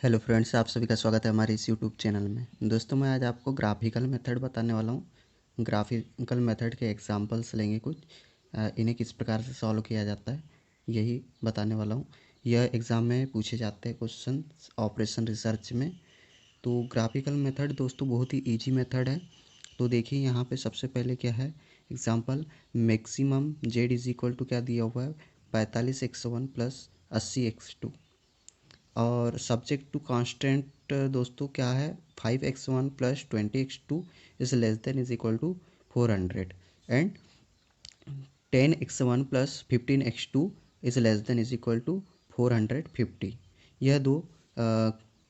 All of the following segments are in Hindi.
हेलो फ्रेंड्स, आप सभी का स्वागत है हमारे इस यूट्यूब चैनल में। दोस्तों, मैं आज आपको ग्राफिकल मेथड बताने वाला हूँ। ग्राफिकल मेथड के एग्जांपल्स लेंगे कुछ, इन्हें किस प्रकार से सॉल्व किया जाता है यही बताने वाला हूँ। यह एग्ज़ाम में पूछे जाते हैं क्वेश्चन ऑपरेशन रिसर्च में। तो ग्राफिकल मेथड दोस्तों बहुत ही ईजी मेथड है। तो देखिए यहाँ पे सबसे पहले क्या है, example maximum Z is equal to क्या दिया हुआ है, 45x1 प्लस 80x2। और सब्जेक्ट टू कांस्टेंट दोस्तों क्या है, 5x1 plus 20x2 is less than is equal to 400 and 10x1 plus 15x2 is less than is equal to 450। यह दो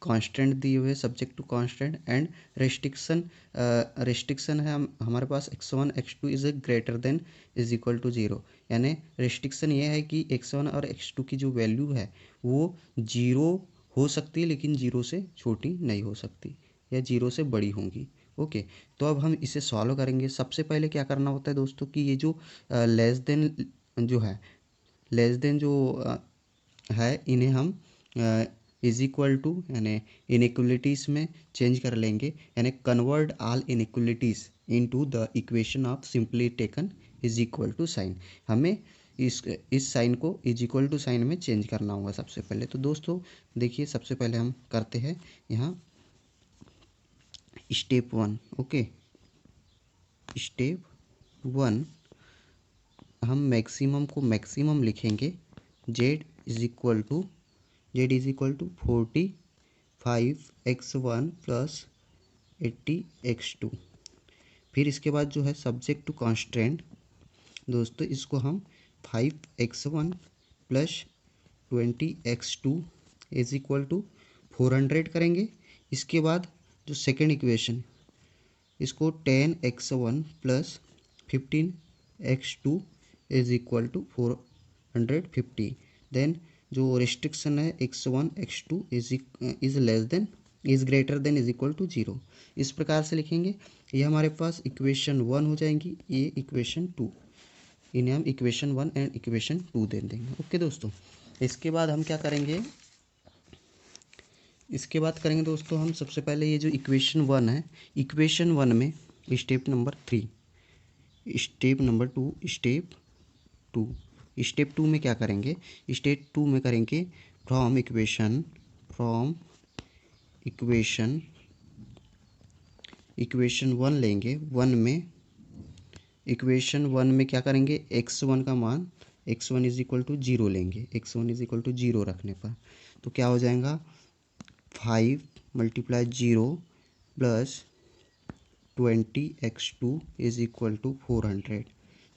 कांस्टेंट दिए हुए subject to constant and restriction है हमारे पास x1 x2 is greater than is equal to 0। यानी रिस्ट्रिक्शन ये है कि x1 और x2 की जो वैल्यू है वो 0 हो सकती है, लेकिन 0 से छोटी नहीं हो सकती या 0 से बड़ी होंगी। ओके, तो अब हम इसे सॉल्व करेंगे। सबसे पहले क्या करना होता है दोस्तों कि ये जो लेस देन जो है, लेस देन जो है, इन्हें हम इज इक्वल टू यानी इनइक्वलिटीज़ में चेंज कर लेंगे। यानी convert all inequalities into the equation of simply taken is equal to sign. हमें इस साइन को इज इक्वल टू साइन में चेंज करना होगा सबसे पहले। तो दोस्तों देखिए, सबसे पहले हम करते हैं यहाँ स्टेप 1। ओके, स्टेप 1 हम मैक्सिमम को मैक्सिमम लिखेंगे। Z is equal to 45x1 plus 80x2। फिर इसके बाद जो है सब्जेक्ट टू कांस्टेंट दोस्तों, इसको हम 5x1 plus 20x2 is equal to 400 करेंगे। इसके बाद जो सेकेंड इक्वेशन, इसको 10x1 plus 15x2 is equal to 450। Then जो रिस्ट्रिक्शन है x1 x2 is less than is greater than is equal to 0। इस प्रकार से लिखेंगे। ये हमारे पास इक्वेशन 1 हो जाएंगी, ये इक्वेशन 2। इन्हें हम इक्वेशन 1 एंड इक्वेशन 2 दे देंगे। ओके दोस्तों, इसके बाद हम क्या करेंगे, इसके बाद करेंगे दोस्तों हम सबसे पहले ये जो इक्वेशन 1 है, इक्वेशन 1 में step number 3, step number 2, step 2 में क्या करेंगे, स्टेप 2 में करेंगे फ्रॉम इक्वेशन 1 लेंगे। इक्वेशन 1 में क्या करेंगे, x1 का मान x1 इज इक्वल टू 0 लेंगे। x1 इज इक्वल टू 0 रखने पर तो क्या हो जाएगा, 5 multiply 0 plus 20x2 is equal to 400।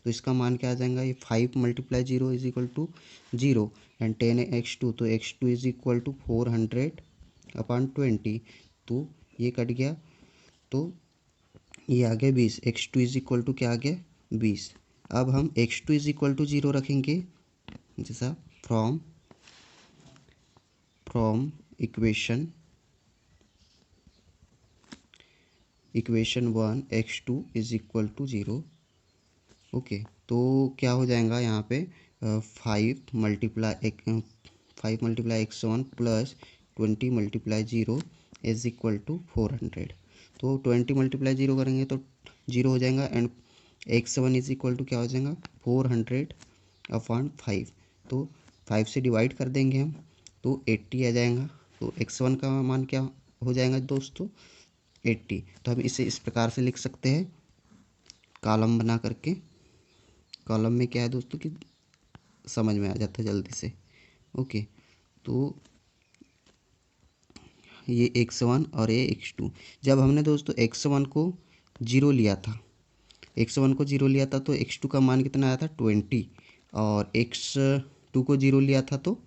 तो इसका मान क्या आ जाएगा, ये 5 multiply 0 is equal to 0 and 10x2, तो x2 is equal to 400 upon 20। तो ये कट गया, तो ये आ गया 20। x2 इज इक्वल टू क्या आ गया, 20। अब हम x2 इज इक्वल टू 0 रखेंगे, जैसा from equation 1 x2 is equal to 0। Okay, तो क्या हो जाएगा यहाँ पे 5 multiply x1 plus 20 multiply 0 is equal to 400। तो 20 मल्टीप्लाई 0 करेंगे तो 0 हो जाएगा and x1 is equal to क्या हो जाएगा, 400 अपॉन 5। तो 5 से डिवाइड कर देंगे हम तो 80 आ जाएगा। तो x1 का मान क्या हो जाएगा दोस्तों, 80। तो हम इसे इस प्रकार से लिख सकते हैं, कॉलम बना करके। कॉलम में क्या है दोस्तों कि समझ में आ जाता है जल्दी से। ओके, तो ये x1 और ये x2। जब हमने दोस्तों x1 को 0 लिया था, तो x2 का मान कितना आया था, 20। और x2 को 0 लिया था तो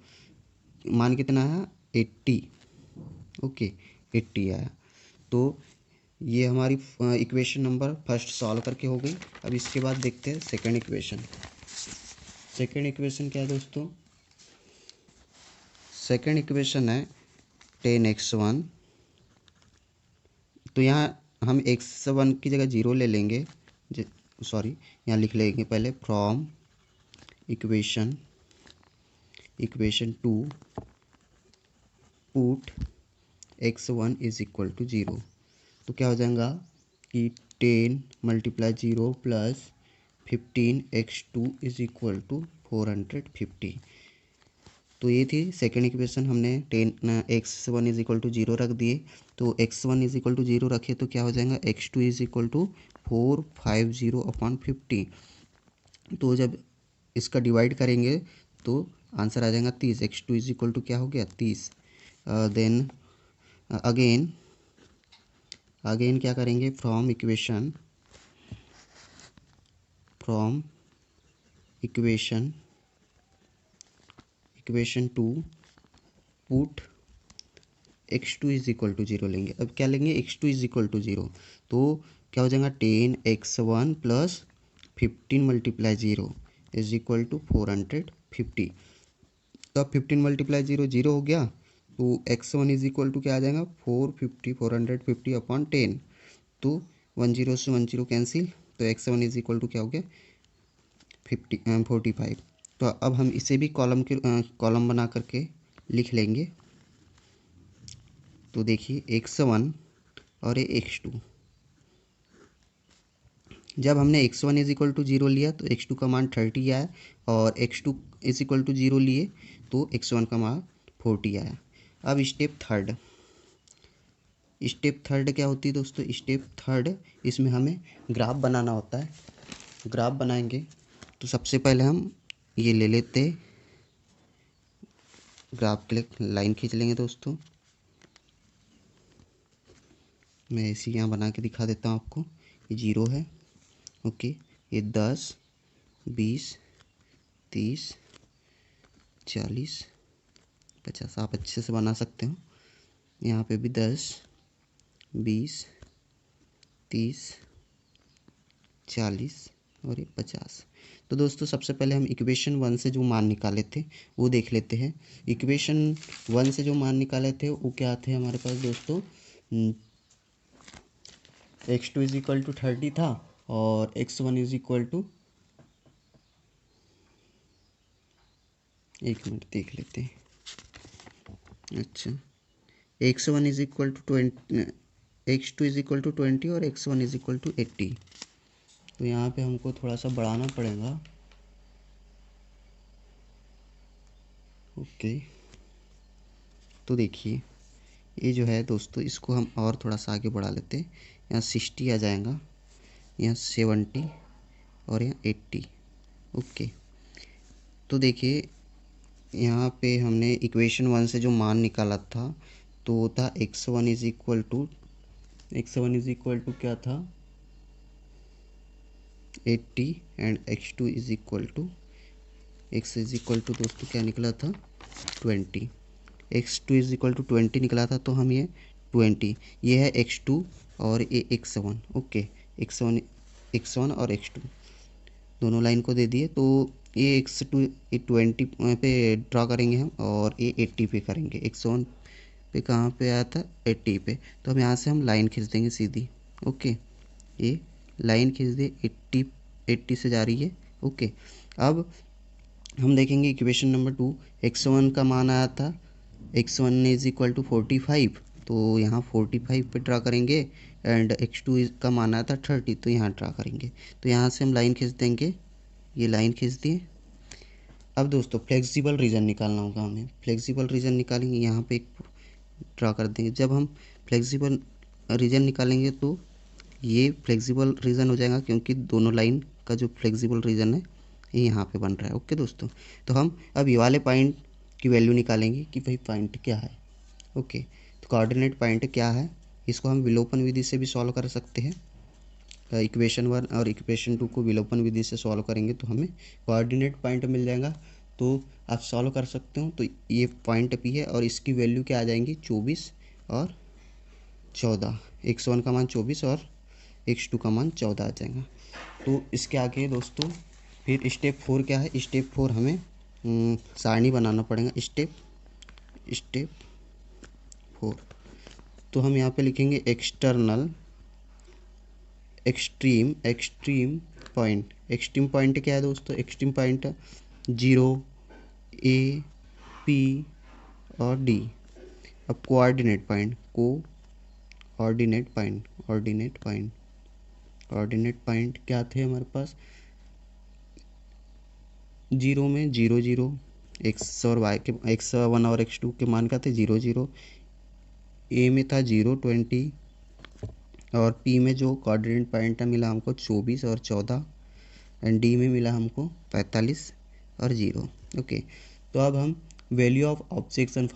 मान कितना आया, 80। ओके, 80 आया। तो ये हमारी इक्वेशन नंबर फर्स्ट सॉल्व करके हो गई। अब इसके बाद देखते हैं सेकंड इक्वेशन। सेकंड इक्वेशन क्या है दोस्तों, सेकंड इक्वेशन है 10x1। तो यहाँ हम x1 की जगह 0 ले लेंगे, यहाँ लिख लेंगे पहले from equation 2 put x1 is equal to 0। तो क्या हो जाएगा कि 10 × 0 plus 15 x2 is equal to 450। तो ये थी सेकेंड इक्वेशन। हमने 10 x1 इज इक्वल टू 0 रख दिए। तो x1 इज इक्वल टू 0 रखे तो क्या हो जाएगा x2 इज इक्वल टू 450/50। तो जब इसका डिवाइड करेंगे तो आंसर आ जाएगा 30। x2 इज इक्वल टू क्या हो गया 30। देन अगेन क्या करेंगे, from equation 2 put x2 is equal to 0 लेंगे। अब क्या लेंगे, x2 इज इक्वल टू 0। तो क्या हो जाएगा 10x1 plus 15 × 0 is equal to 450। तो अब 15 × 0 0 हो गया। तो x1 इज इक्वल टू क्या आ जाएगा 450/10। तो 10 से 10 कैंसिल। तो x1 इज इक्वल टू क्या हो गया 45। तो अब हम इसे भी कॉलम बना करके लिख लेंगे। तो देखिए x1 और ये x2। जब हमने x1 इज इक्वल टू 0 लिया तो x2 का मान 30 आया, और x2 इज इक्वल टू 0 लिए तो x1 का मान 40 आया। अब स्टेप थर्ड क्या होती है दोस्तों, स्टेप थर्ड इसमें हमें ग्राफ बनाना होता है। ग्राफ बनाएंगे तो सबसे पहले हम ये ले लेते, ग्राफ के लिए लाइन खींच लेंगे दोस्तों। मैं इसी यहाँ बना के दिखा देता हूँ आपको। ये 0 है, ओके। ये 10, 20, 30, 40, 50 आप अच्छे से बना सकते हो। यहाँ पे भी 10, 20, 30, 40 और ये 50। तो दोस्तों सबसे पहले हम इक्वेशन 1 से जो मान निकाले थे वो देख लेते हैं। इक्वेशन 1 से जो मान निकाले थे वो क्या थे हमारे पास दोस्तों, x2 इज इक्वल टू 30 था और x1 इज इक्वल टू, एक मिनट देख लेते हैं। अच्छा, x1 is equal to 20, x2 is equal to 20 और x1 इज इक्वल टू 80। तो यहाँ पे हमको थोड़ा सा बढ़ाना पड़ेगा, ओके। तो देखिए ये जो है दोस्तों, इसको हम और थोड़ा सा आगे बढ़ा लेते हैं। यहाँ 60 आ जाएगा, यहाँ 70 और यहाँ 80, ओके। तो देखिए यहाँ पे हमने इक्वेशन 1 से जो मान निकाला था तो वो था x1 इज इक्वल टू क्या था 80 and x2 is equal to दोस्तों क्या निकला था 20। x2 इज इक्वल टू 20 निकला था, तो हम ये 20, ये है x2 और ये x1, ओके। x1 और x2 दोनों लाइन को दे दिए। तो ये x2 ये 20 पे ड्रा करेंगे हम, और ये 80 पे करेंगे। x1 पे कहाँ पे आया था 80 पे। तो हम यहाँ से हम लाइन खींच देंगे सीधी, ओके। ये लाइन खींच दे 80 से जा रही है, ओके। अब हम देखेंगे इक्वेशन नंबर 2, x1 का मान आया था, x1 इज इक्वल टू 45, तो यहाँ 45 पे ड्रा करेंगे। एंड x2 का मान आया था 30, तो यहाँ ड्रा करेंगे। तो यहाँ से हम लाइन खींच देंगे, ये लाइन खींच दिए। अब दोस्तों फ्लेक्सिबल रीजन निकालना होगा हमें। फ्लेक्सिबल रीजन निकालेंगे, यहाँ पे एक ड्रा कर देंगे। जब हम फ्लेक्सिबल रीजन निकालेंगे तो ये फ्लेक्सिबल रीजन हो जाएगा, क्योंकि दोनों लाइन का जो फ्लेक्सिबल रीजन है ये यहाँ पे बन रहा है, ओके दोस्तों। तो हम अब ये वाले पॉइंट की वैल्यू निकालेंगे कि भाई पॉइंट क्या है, ओके। तो कोऑर्डिनेट पॉइंट क्या है, इसको हम विलोपन विधि से भी सॉल्व कर सकते हैं। इक्वेशन 1 और इक्वेशन 2 को विलोपन विधि से सॉल्व करेंगे तो हमें कोऑर्डिनेट पॉइंट मिल जाएगा। तो आप सॉल्व कर सकते हो। तो ये पॉइंट पी है और इसकी वैल्यू क्या आ जाएंगी 24 और 14। x1 का मान 24 और x2 का मान 14 आ जाएगा। तो इसके आगे दोस्तों फिर स्टेप 4 क्या है, स्टेप 4 हमें सारणी बनाना पड़ेगा। स्टेप 4 तो हम यहाँ पे लिखेंगे एक्सट्रीम पॉइंट क्या है दोस्तों, एक्सट्रीम पॉइंट 0 A P और D। अब कोऑर्डिनेट पॉइंट कोऑर्डिनेट पॉइंट क्या थे हमारे पास, 0 में 0 0, एक्स और वाई के x1 और x2 के मान क्या थे 0 0, ए में था 0 20, और पी में जो कोऑर्डिनेट पॉइंट मिला हमको 24 और 14, एंड डी में मिला हमको 45 और 0। ओके, तो अब हम value of objection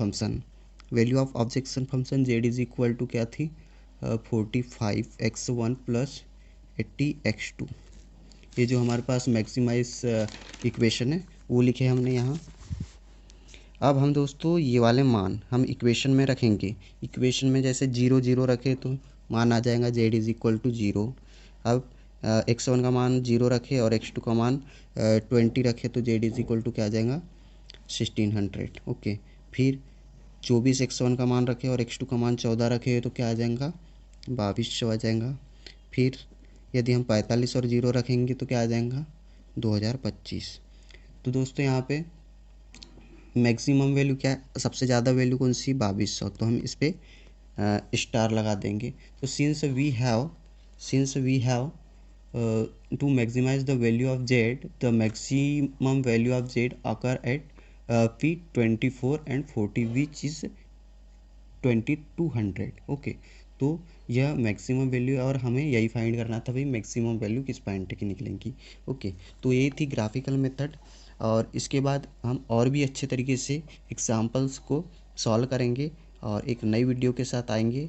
function z is equal to क्या थी 45x1 प्लस 80x2, ये जो हमारे पास मैक्सिमाइज इक्वेशन है वो लिखे हमने यहाँ। अब हम दोस्तों ये वाले मान हम इक्वेशन में रखेंगे, इक्वेशन में जैसे 0 0 रखे तो मान आ जाएगा z इज इक्वल टू 0। अब x1 का मान 0 रखे और x2 का मान 20 रखे तो z इज इक्वल टू क्या आ जाएगा 1600। ओके, फिर 24 x1 का मान रखे और x2 का मान 14 रखे तो क्या आ जाएगा 2200 आ जाएगा। फिर यदि हम 45 और 0 रखेंगे तो क्या आ जाएगा 2025। तो दोस्तों यहाँ पे मैक्सिमम वैल्यू क्या है, सबसे ज़्यादा वैल्यू कौन सी 2200, तो हम इस पर स्टार लगा देंगे। तो since we have to maximize the value of z, the maximum value of z occur at P24 and 40 which is 2200। Okay, तो यह मैक्सिमम वैल्यू और हमें यही फाइंड करना था भाई मैक्सिमम वैल्यू किस पॉइंट की निकलेंगी। ओके, तो ये थी ग्राफिकल मेथड, और इसके बाद हम और भी अच्छे तरीके से एग्जांपल्स को सॉल्व करेंगे और एक नई वीडियो के साथ आएंगे।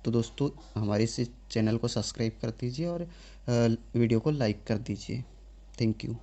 तो दोस्तों हमारे इस चैनल को सब्सक्राइब कर दीजिए और वीडियो को लाइक कर दीजिए। Thank you.